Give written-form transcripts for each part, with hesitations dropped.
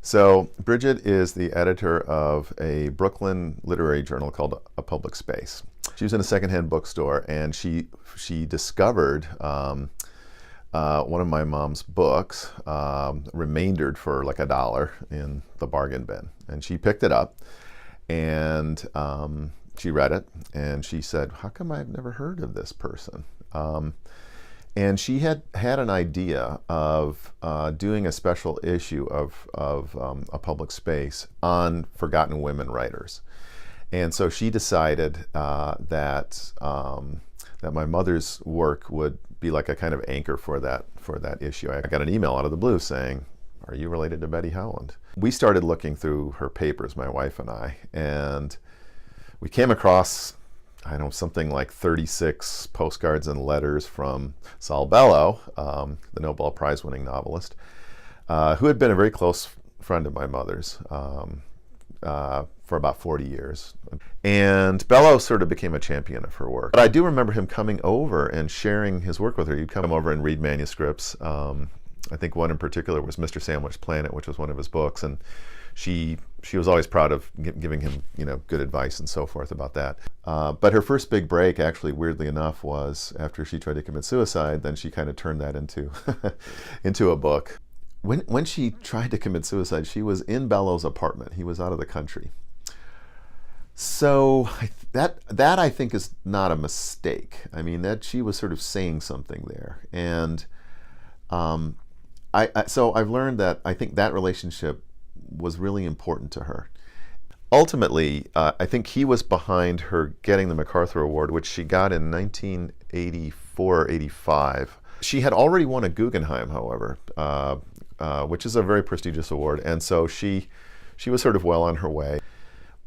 So Bridget is the editor of a Brooklyn literary journal called A Public Space. She was in a secondhand bookstore, and she discovered one of my mom's books, remaindered for like $1 in the bargain bin. And she picked it up, and she read it, and she said, "How come I've never heard of this person?" And she had an idea of doing a special issue of A Public Space on forgotten women writers. And so she decided that my mother's work would be like a kind of anchor for that issue. I got an email out of the blue saying, "Are you related to Bette Howland?" We started looking through her papers, my wife and I, and we came across, I don't know, something like 36 postcards and letters from Saul Bellow, the Nobel Prize winning novelist, who had been a very close friend of my mother's for about 40 years. And Bellow sort of became a champion of her work. But I do remember him coming over and sharing his work with her. He'd come over and read manuscripts. I think one in particular was Mr. Sandwich Planet, which was one of his books, and she was always proud of giving him, good advice and so forth about that. But her first big break, actually, weirdly enough, was after she tried to commit suicide. Then she kind of turned that into into a book. When she tried to commit suicide, she was in Bellow's apartment. He was out of the country. So that I think is not a mistake. I mean, that she was sort of saying something there, and so I've learned that I think that relationship was really important to her. Ultimately, I think he was behind her getting the MacArthur Award, which she got in 1984 or 85. She had already won a Guggenheim, however, which is a very prestigious award, and so she was sort of well on her way.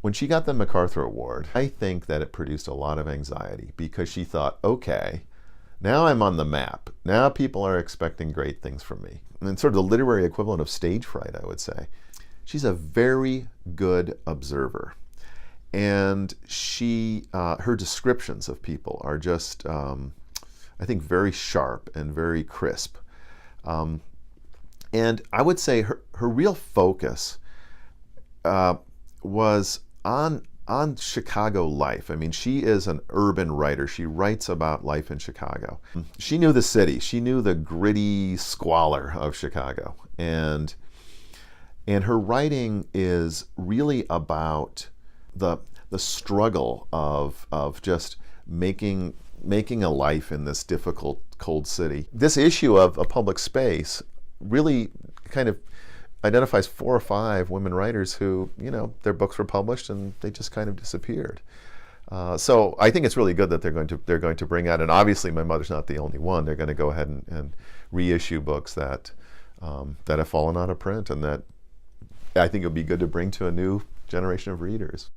When she got the MacArthur Award, I think that it produced a lot of anxiety, because she thought, okay, now I'm on the map. Now people are expecting great things from me. And sort of the literary equivalent of stage fright, I would say. She's a very good observer. And her descriptions of people are just, I think, very sharp and very crisp. And I would say her real focus was on Chicago life. I mean, she is an urban writer. She writes about life in Chicago. She knew the city. She knew the gritty squalor of Chicago. And her writing is really about the struggle of just making a life in this difficult, cold city. This issue of A Public Space really kind of identifies 4 or 5 women writers who, their books were published and they just kind of disappeared. So I think it's really good that they're going to bring out, and obviously my mother's not the only one. They're going to go ahead and reissue books that have fallen out of print, and that I think it would be good to bring to a new generation of readers.